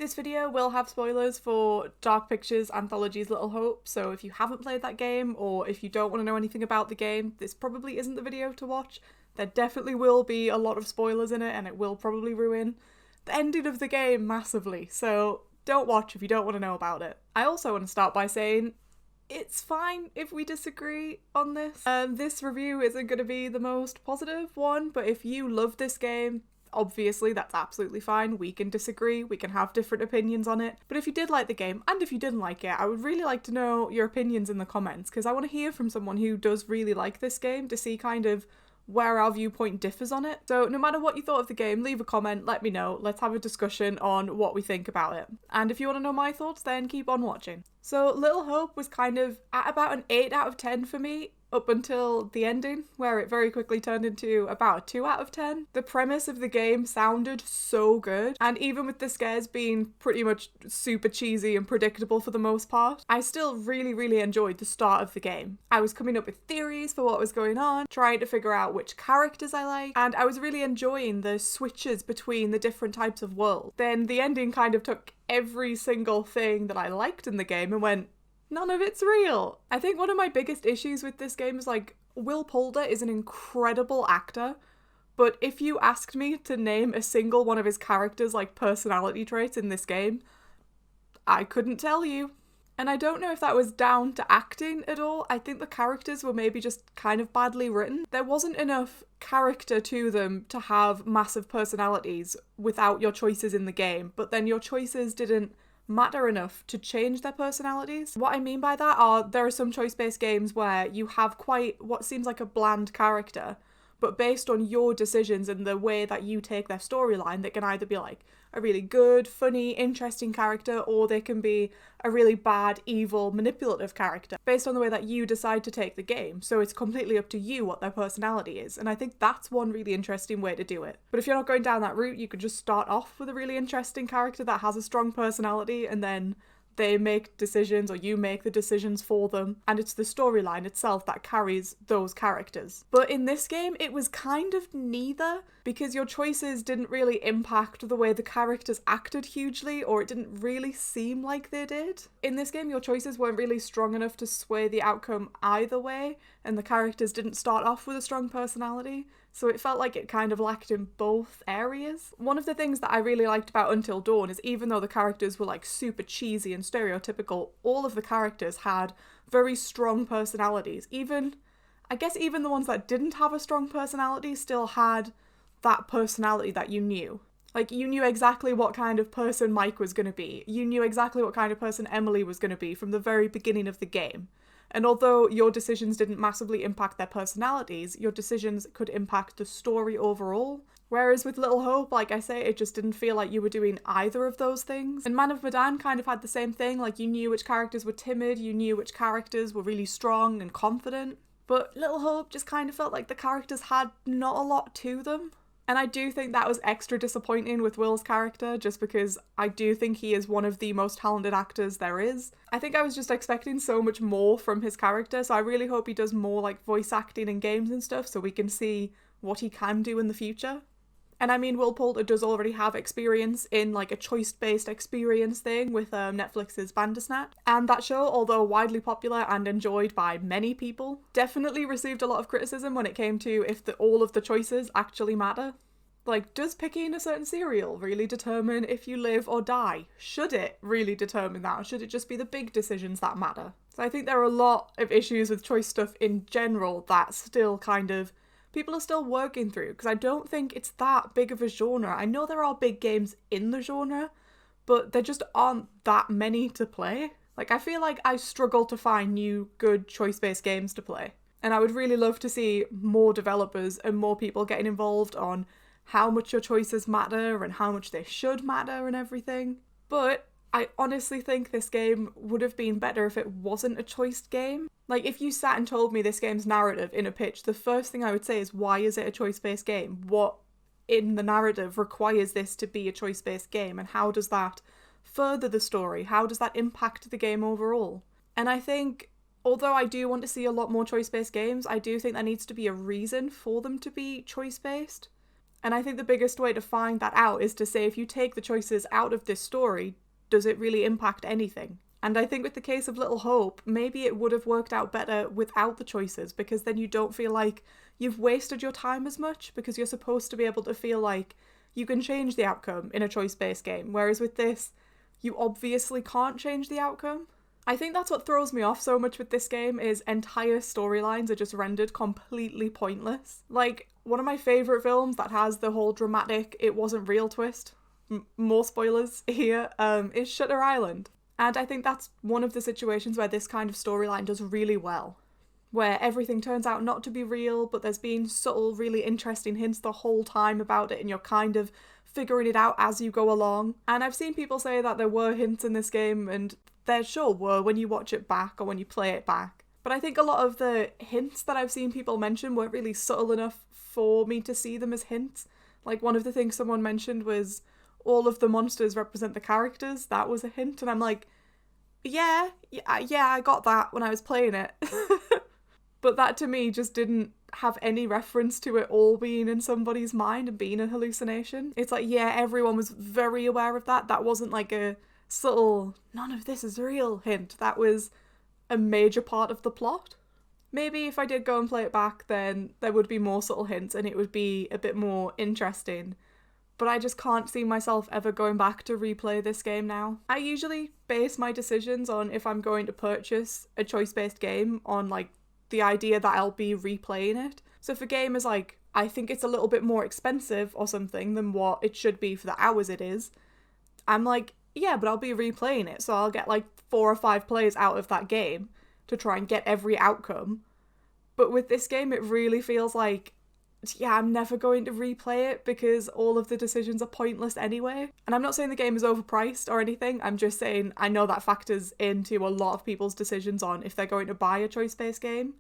This video will have spoilers for Dark Pictures Anthology's Little Hope, so if you haven't played that game or if you don't want to know anything about the game, this probably isn't the video to watch. There definitely will be a lot of spoilers in it and it will probably ruin the ending of the game massively, so don't watch if you don't want to know about it. I also want to start by saying it's fine if we disagree on this. This review isn't going to be the most positive one, but if you love this game, obviously that's absolutely fine. We can disagree, we can have different opinions on it. But if you did like the game, and if you didn't like it, I would really like to know your opinions in the comments, because I want to hear from someone who does really like this game to see kind of where our viewpoint differs on it. So no matter what you thought of the game, leave a comment, let me know, let's have a discussion on what we think about it. And if you want to know my thoughts, then keep on watching. So Little Hope was kind of at about an 8 out of 10 for me, up until the ending, where it very quickly turned into about a 2 out of 10. The premise of the game sounded so good, and even with the scares being pretty much super cheesy and predictable for the most part, I still really enjoyed the start of the game. I was coming up with theories for what was going on, trying to figure out which characters I liked, and I was really enjoying the switches between the different types of worlds. Then the ending kind of took every single thing that I liked in the game and went, none of it's real. I think one of my biggest issues with this game is Will Poulter is an incredible actor, but if you asked me to name a single one of his characters' personality traits in this game, I couldn't tell you. And I don't know if that was down to acting at all. I think the characters were maybe just kind of badly written. There wasn't enough character to them to have massive personalities without your choices in the game, but then your choices didn't matter enough to change their personalities. What I mean by that are there are some choice-based games where you have quite what seems like a bland character, but based on your decisions and the way that you take their storyline, they can either be a really good, funny, interesting character, or they can be a really bad, evil, manipulative character based on the way that you decide to take the game. So it's completely up to you what their personality is, and I think that's one really interesting way to do it. But if you're not going down that route, you could just start off with a really interesting character that has a strong personality, and then they make decisions or you make the decisions for them, and it's the storyline itself that carries those characters. But in this game, it was kind of neither, because your choices didn't really impact the way the characters acted hugely, or it didn't really seem like they did. In this game, your choices weren't really strong enough to sway the outcome either way, and the characters didn't start off with a strong personality, so it felt like it kind of lacked in both areas. One of the things that I really liked about Until Dawn is even though the characters were super cheesy and stereotypical, all of the characters had very strong personalities. I guess even the ones that didn't have a strong personality still had that personality that you knew. You knew exactly what kind of person Mike was going to be. You knew exactly what kind of person Emily was going to be from the very beginning of the game. And although your decisions didn't massively impact their personalities, your decisions could impact the story overall. Whereas with Little Hope, like I say, it just didn't feel like you were doing either of those things. And Man of Medan kind of had the same thing, you knew which characters were timid, you knew which characters were really strong and confident. But Little Hope just kind of felt like the characters had not a lot to them. And I do think that was extra disappointing with Will's character, just because I do think he is one of the most talented actors there is. I think I was just expecting so much more from his character, so I really hope he does more voice acting in games and stuff so we can see what he can do in the future. And I mean, Will Poulter does already have experience in a choice-based experience thing with Netflix's Bandersnatch. And that show, although widely popular and enjoyed by many people, definitely received a lot of criticism when it came to if all of the choices actually matter. Does picking a certain cereal really determine if you live or die? Should it really determine that? Or should it just be the big decisions that matter? So I think there are a lot of issues with choice stuff in general that still people are still working through, because I don't think it's that big of a genre. I know there are big games in the genre, but there just aren't that many to play. I feel like I struggle to find new good choice-based games to play. And I would really love to see more developers and more people getting involved on how much your choices matter and how much they should matter and everything. But I honestly think this game would have been better if it wasn't a choiced game. If you sat and told me this game's narrative in a pitch, the first thing I would say is, why is it a choice-based game? What in the narrative requires this to be a choice-based game, and how does that further the story? How does that impact the game overall? And I think, although I do want to see a lot more choice-based games, I do think there needs to be a reason for them to be choice-based. And I think the biggest way to find that out is to say, if you take the choices out of this story, does it really impact anything? And I think with the case of Little Hope, maybe it would have worked out better without the choices, because then you don't feel like you've wasted your time as much, because you're supposed to be able to feel like you can change the outcome in a choice-based game. Whereas with this, you obviously can't change the outcome. I think that's what throws me off so much with this game, is entire storylines are just rendered completely pointless. Like, one of my favourite films that has the whole dramatic it wasn't real twist, more spoilers here, is Shutter Island. And I think that's one of the situations where this kind of storyline does really well. Where everything turns out not to be real, but there's been subtle, really interesting hints the whole time about it, and you're kind of figuring it out as you go along. And I've seen people say that there were hints in this game, and there sure were when you watch it back or when you play it back. But I think a lot of the hints that I've seen people mention weren't really subtle enough for me to see them as hints. Like, one of the things someone mentioned was all of the monsters represent the characters. That was a hint, and I'm like, yeah, I got that when I was playing it. But that to me just didn't have any reference to it all being in somebody's mind and being a hallucination. It's like, yeah, everyone was very aware of that. That wasn't like a subtle, none of this is real hint. That was a major part of the plot. Maybe if I did go and play it back, then there would be more subtle hints and it would be a bit more interesting. But I just can't see myself ever going back to replay this game now. I usually base my decisions on if I'm going to purchase a choice-based game on like the idea that I'll be replaying it. So if a game is like, I think it's a little bit more expensive or something than what it should be for the hours it is, I'm like, yeah, but I'll be replaying it, so I'll get like 4 or 5 plays out of that game to try and get every outcome. But with this game, it really feels like, yeah, I'm never going to replay it because all of the decisions are pointless anyway. And I'm not saying the game is overpriced or anything, I'm just saying I know that factors into a lot of people's decisions on if they're going to buy a choice-based game.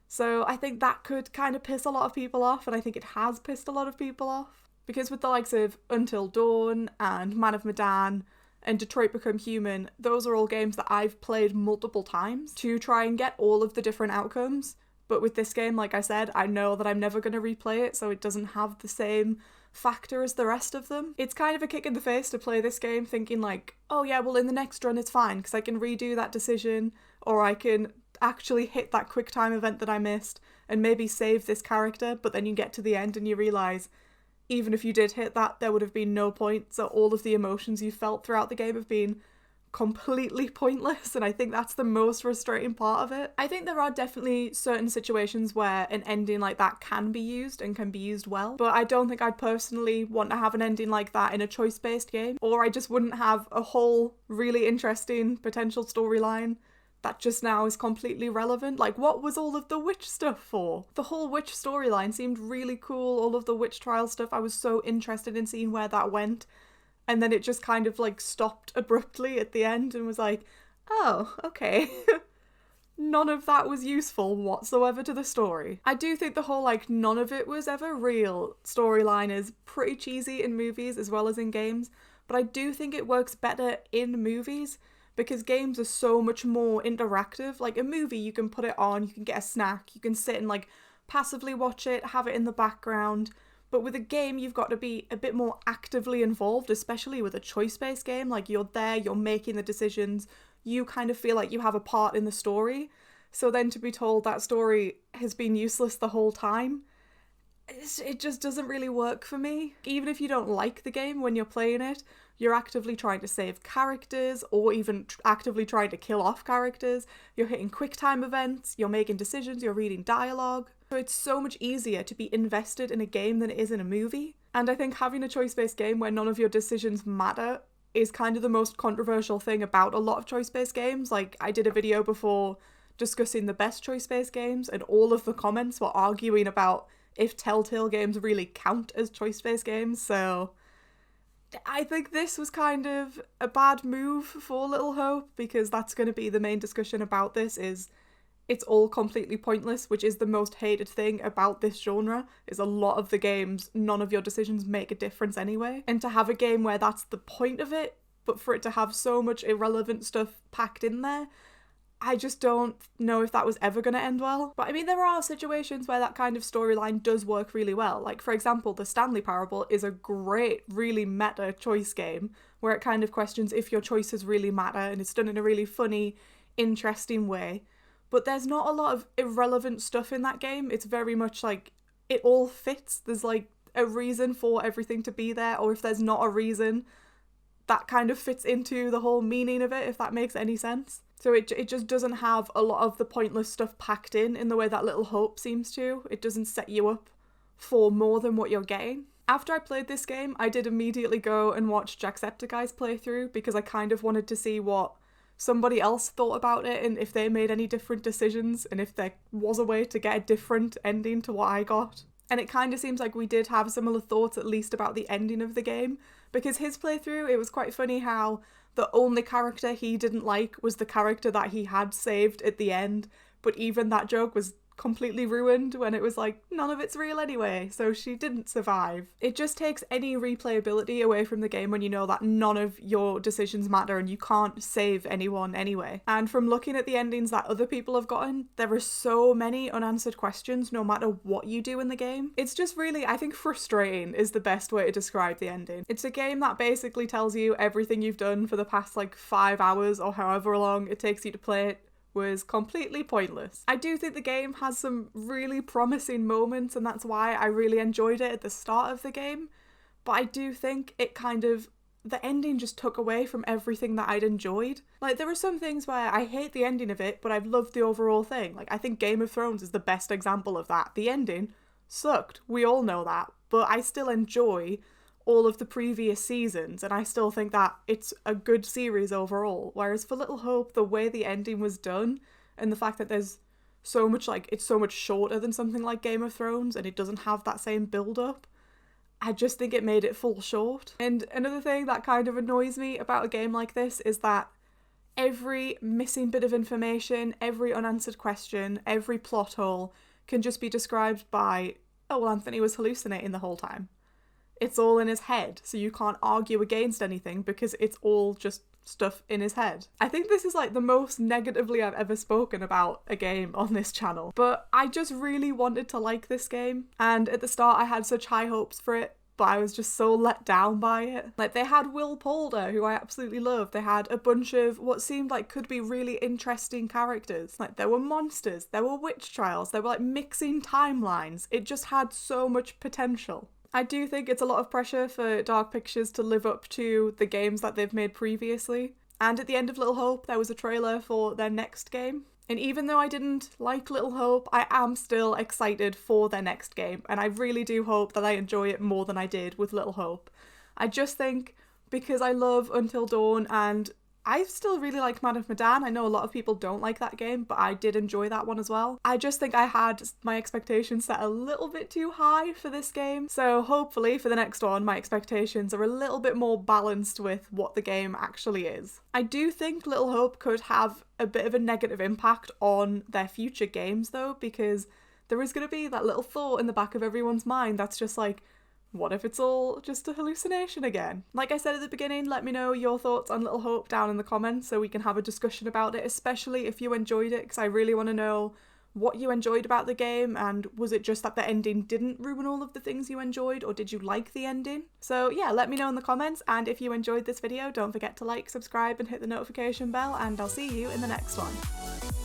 So I think that could kind of piss a lot of people off, and I think it has pissed a lot of people off. Because with the likes of Until Dawn and Man of Medan and Detroit Become Human, those are all games that I've played multiple times to try and get all of the different outcomes. But with this game, like I said, I know that I'm never going to replay it, so it doesn't have the same factor as the rest of them. It's kind of a kick in the face to play this game thinking like, oh yeah, well in the next run it's fine because I can redo that decision, or I can actually hit that quick time event that I missed and maybe save this character, but then you get to the end and you realise even if you did hit that, there would have been no point, so all of the emotions you felt throughout the game have been completely pointless, and I think that's the most frustrating part of it. I think there are definitely certain situations where an ending like that can be used and can be used well, but I don't think I'd personally want to have an ending like that in a choice-based game, or I just wouldn't have a whole really interesting potential storyline that just now is completely relevant. Like, what was all of the witch stuff for? The whole witch storyline seemed really cool, all of the witch trial stuff, I was so interested in seeing where that went. And then it just kind of like stopped abruptly at the end and was like, oh, okay. None of that was useful whatsoever to the story. I do think the whole like none of it was ever real storyline is pretty cheesy in movies as well as in games, but I do think it works better in movies because games are so much more interactive. Like a movie, you can put it on, you can get a snack, you can sit and like passively watch it, have it in the background. But with a game, you've got to be a bit more actively involved, especially with a choice-based game. Like, you're there, you're making the decisions, you kind of feel like you have a part in the story. So then to be told that story has been useless the whole time, it just doesn't really work for me. Even if you don't like the game when you're playing it, you're actively trying to save characters or even actively trying to kill off characters. You're hitting quick time events, you're making decisions, you're reading dialogue. So it's so much easier to be invested in a game than it is in a movie. And I think having a choice-based game where none of your decisions matter is kind of the most controversial thing about a lot of choice-based games. Like, I did a video before discussing the best choice-based games, and all of the comments were arguing about if Telltale games really count as choice-based games, so I think this was kind of a bad move for Little Hope, because that's going to be the main discussion about this, is it's all completely pointless, which is the most hated thing about this genre, is a lot of the games, none of your decisions make a difference anyway. And to have a game where that's the point of it, but for it to have so much irrelevant stuff packed in there, I just don't know if that was ever going to end well. But I mean, there are situations where that kind of storyline does work really well. Like, for example, the Stanley Parable is a great, really meta choice game where it kind of questions if your choices really matter, and it's done in a really funny, interesting way. But there's not a lot of irrelevant stuff in that game. It's very much like it all fits. There's like a reason for everything to be there, or if there's not a reason, that kind of fits into the whole meaning of it, if that makes any sense. So it just doesn't have a lot of the pointless stuff packed in the way that Little Hope seems to. It doesn't set you up for more than what you're getting. After I played this game, I did immediately go and watch Jacksepticeye's playthrough because I kind of wanted to see what somebody else thought about it and if they made any different decisions and if there was a way to get a different ending to what I got. And it kind of seems like we did have similar thoughts, at least about the ending of the game, because his playthrough, it was quite funny how the only character he didn't like was the character that he had saved at the end, but even that joke was completely ruined when it was like, none of it's real anyway, so she didn't survive. It just takes any replayability away from the game when you know that none of your decisions matter and you can't save anyone anyway. And from looking at the endings that other people have gotten, there are so many unanswered questions no matter what you do in the game. It's just really, I think, frustrating is the best way to describe the ending. It's a game that basically tells you everything you've done for the past like 5 hours or however long it takes you to play it was completely pointless. I do think the game has some really promising moments, and that's why I really enjoyed it at the start of the game, but I do think it kind of, the ending just took away from everything that I'd enjoyed. Like, there are some things where I hate the ending of it, but I've loved the overall thing. Like, I think Game of Thrones is the best example of that. The ending sucked, we all know that, but I still enjoy all of the previous seasons, and I still think that it's a good series overall. Whereas for Little Hope, the way the ending was done and the fact that there's so much, like, it's so much shorter than something like Game of Thrones and it doesn't have that same build-up, I just think it made it fall short. And another thing that kind of annoys me about a game like this is that every missing bit of information, every unanswered question, every plot hole can just be described by, oh, well, Anthony was hallucinating the whole time. It's all in his head, so you can't argue against anything because it's all just stuff in his head. I think this is like the most negatively I've ever spoken about a game on this channel, but I just really wanted to like this game, and at the start I had such high hopes for it, but I was just so let down by it. Like, they had Will Poulter, who I absolutely loved. They had a bunch of what seemed like could be really interesting characters. Like, there were monsters, there were witch trials, there were like mixing timelines. It just had so much potential. I do think it's a lot of pressure for Dark Pictures to live up to the games that they've made previously. And at the end of Little Hope, there was a trailer for their next game. And even though I didn't like Little Hope, I am still excited for their next game. And I really do hope that I enjoy it more than I did with Little Hope. I just think because I love Until Dawn and I still really like Man of Medan. I know a lot of people don't like that game, but I did enjoy that one as well. I just think I had my expectations set a little bit too high for this game. So hopefully for the next one, my expectations are a little bit more balanced with what the game actually is. I do think Little Hope could have a bit of a negative impact on their future games though, because there is going to be that little thought in the back of everyone's mind that's just like, what if it's all just a hallucination again? Like I said at the beginning, let me know your thoughts on Little Hope down in the comments so we can have a discussion about it, especially if you enjoyed it, because I really want to know what you enjoyed about the game, and was it just that the ending didn't ruin all of the things you enjoyed, or did you like the ending? So yeah, let me know in the comments, and if you enjoyed this video, don't forget to like, subscribe, and hit the notification bell, and I'll see you in the next one.